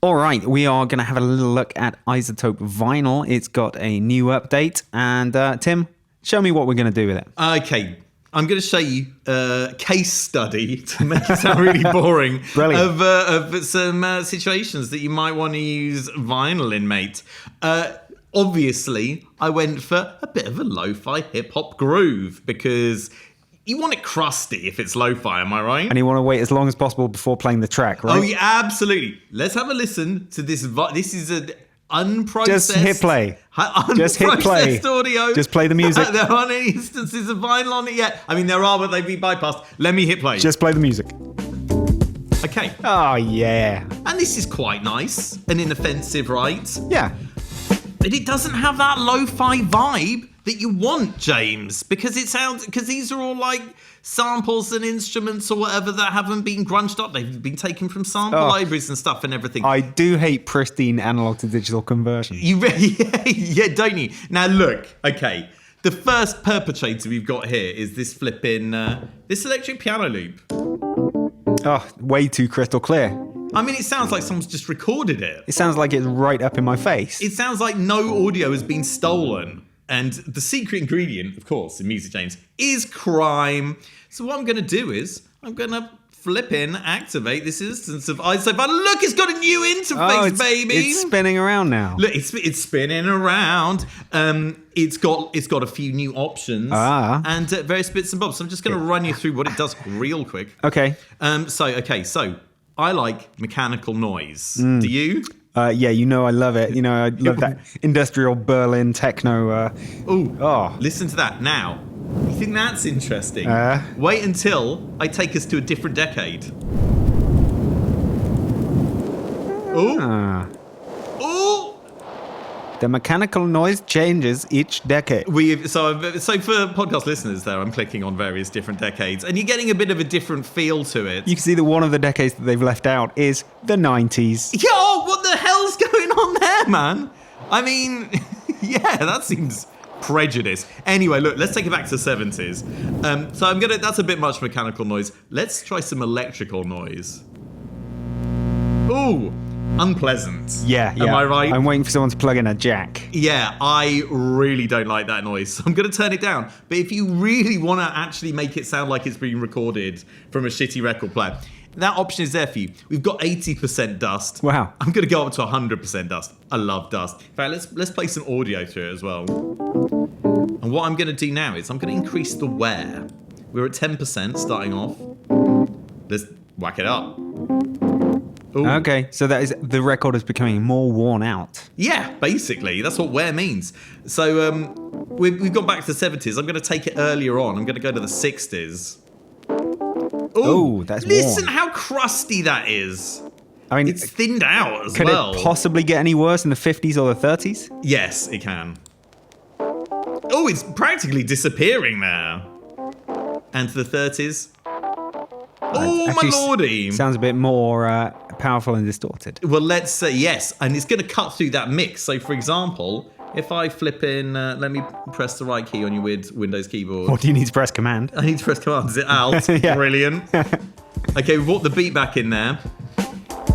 All right, we are going to have a little look at iZotope vinyl. It's got a new update. And Tim, show me what we're going to do with it. Okay, I'm going to show you a case study to make it sound really boring of some situations that you might want to use vinyl in, mate. Obviously, I went for a bit of a lo-fi hip-hop groove because you want it crusty if it's lo-fi, am I right? And you want to wait as long as possible before playing the track, right? Oh, yeah, absolutely. Let's have a listen to this. This is an unprocessed... Just hit play. Just hit play. Audio. Just play the music. There aren't any instances of vinyl on it yet. I mean, there are, but they've been bypassed. Let me hit play. Just play the music. Okay. Oh, yeah. And this is quite nice and inoffensive, right? Yeah. But it doesn't have that lo-fi vibe that you want, James, because these are all like samples and instruments or whatever that haven't been grunged up. They've been taken from sample libraries and stuff and everything. I do hate pristine analog to digital conversion. Yeah, don't you? Now look, okay, the first perpetrator we've got here is this flipping this electric piano loop. Oh, way too crystal clear. I mean, it sounds like someone's just recorded it. It sounds like it's right up in my face. It sounds like no audio has been stolen. And the secret ingredient, of course, in music, James, is crime. So what I'm going to do is I'm going to activate this instance of iZotope. But look, it's got a new interface, baby. It's spinning around now. Look, it's spinning around. It's got a few new options and various bits and bobs. So I'm just going to run you through what it does real quick. Okay. So I like mechanical noise. Do you? Yeah, I love it. I love that industrial Berlin techno. Listen to that. Now, you think that's interesting? Wait until I take us to a different decade. Oh. The mechanical noise changes each decade. So for podcast listeners there, I'm clicking on various different decades, and you're getting a bit of a different feel to it. You can see that one of the decades that they've left out is the 90s. Yo, what the hell's going on there, man? I mean, yeah, that seems prejudice. Anyway, look, let's take it back to the 70s. That's a bit much mechanical noise. Let's try some electrical noise. Ooh. Unpleasant. Yeah. Am I right? I'm waiting for someone to plug in a jack. Yeah, I really don't like that noise. So I'm going to turn it down. But if you really want to actually make it sound like it's being recorded from a shitty record player, that option is there for you. We've got 80% dust. Wow. I'm going to go up to 100% dust. I love dust. In fact, let's play some audio through it as well. And what I'm going to do now is I'm going to increase the wear. We're at 10% starting off. Let's whack it up. Ooh. Okay, so the record is becoming more worn out. Yeah, basically. That's what wear means. So we've gone back to the 70s. I'm going to take it earlier on. I'm going to go to the 60s. Oh, that's listen worn. How crusty that is. I mean, it's thinned out as well. well. Could it possibly get any worse in the 50s or the 30s? Yes, it can. Oh, it's practically disappearing there. And to the 30s. Oh, my lordy. Sounds a bit more powerful and distorted. Well, let's say yes. And it's going to cut through that mix. So, for example, if I flip in, let me press the right key on your weird Windows keyboard. What do you need to press command? I need to press command. Is it Alt? Yeah. Brilliant. Okay, we've brought the beat back in there.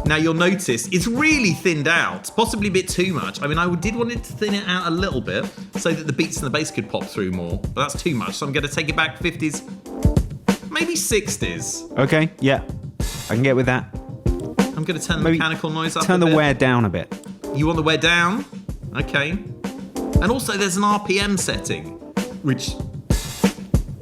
Now, you'll notice it's really thinned out, possibly a bit too much. I mean, I did want it to thin it out a little bit so that the beats and the bass could pop through more. But that's too much. So I'm going to take it back 50s. Maybe 60s. Okay, yeah. I can get with that. I'm going to turn the mechanical noise up Turn the wear down a bit. You want the wear down? Okay. And also there's an RPM setting, which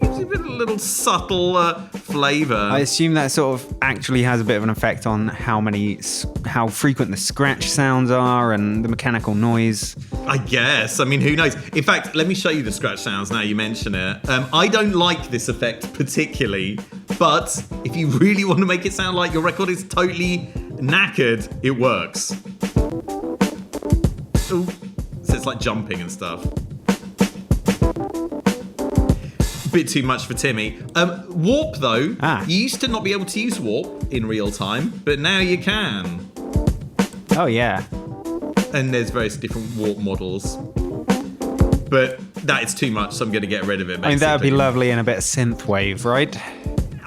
gives you a little subtle flavour. I assume that sort of actually has a bit of an effect on how frequent the scratch sounds are and the mechanical noise. I guess. I mean, who knows? In fact, let me show you the scratch sounds now you mention it. I don't like this effect particularly, but if you really want to make it sound like your record is totally knackered, it works. Ooh. So it's like jumping and stuff. Bit too much for Timmy. Warp, though. You used to not be able to use warp in real time, but now you can. Oh, yeah. And there's various different warp models. But that is too much, so I'm going to get rid of it, basically. I mean, that would be lovely in a bit of synthwave, right?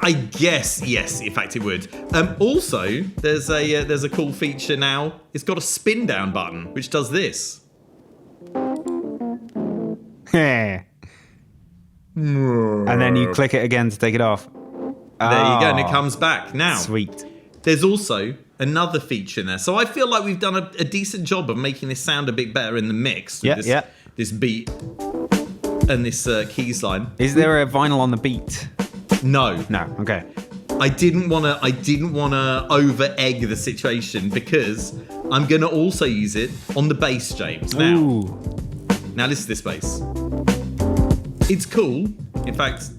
I guess, yes, in fact it would. Also, there's a cool feature now. It's got a spin down button, which does this. And then you click it again to take it off. There you go, and it comes back. Now, Sweet. there's also another feature in there. So I feel like we've done a decent job of making this sound a bit better in the mix. With this beat and this keys line. Is there a vinyl on the beat? No. Okay. I didn't want to over egg the situation because I'm going to also use it on the bass, James. Now listen to this bass. It's cool. In fact,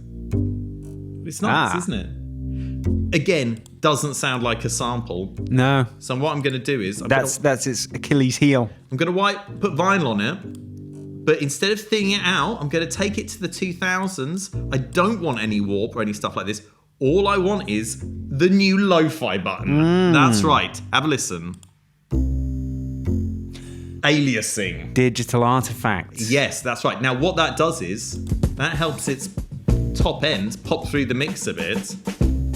it's nice, isn't it? Again, doesn't sound like a sample. No. So what I'm going to do is that's its Achilles heel. I'm going to put vinyl on it, but instead of thinning it out, I'm going to take it to the 2000s. I don't want any warp or any stuff like this. All I want is the new lo-fi button. That's right. Have a listen. Aliasing. Digital artifacts. Yes, that's right. Now, what that does is that helps its top end pop through the mix a bit.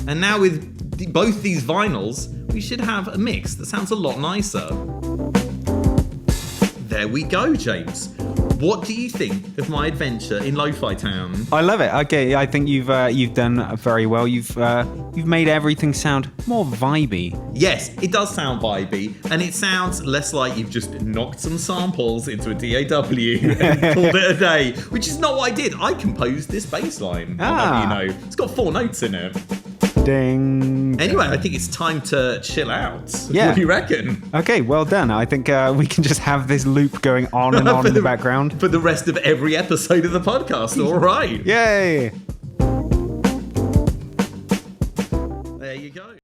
And now with both these vinyls, we should have a mix that sounds a lot nicer. There we go, James. What do you think of my adventure in Lo-Fi Town? I love it. Okay, I think you've done very well. You've made everything sound more vibey. Yes, it does sound vibey, and it sounds less like you've just knocked some samples into a DAW and called it a day, which is not what I did. I composed this bass line. You know, it's got 4 notes in it. Ding. Anyway, I think it's time to chill out. Yeah. What do you reckon? Okay, well done. I think we can just have this loop going on and on in the background. For the rest of every episode of the podcast. All right. Yay.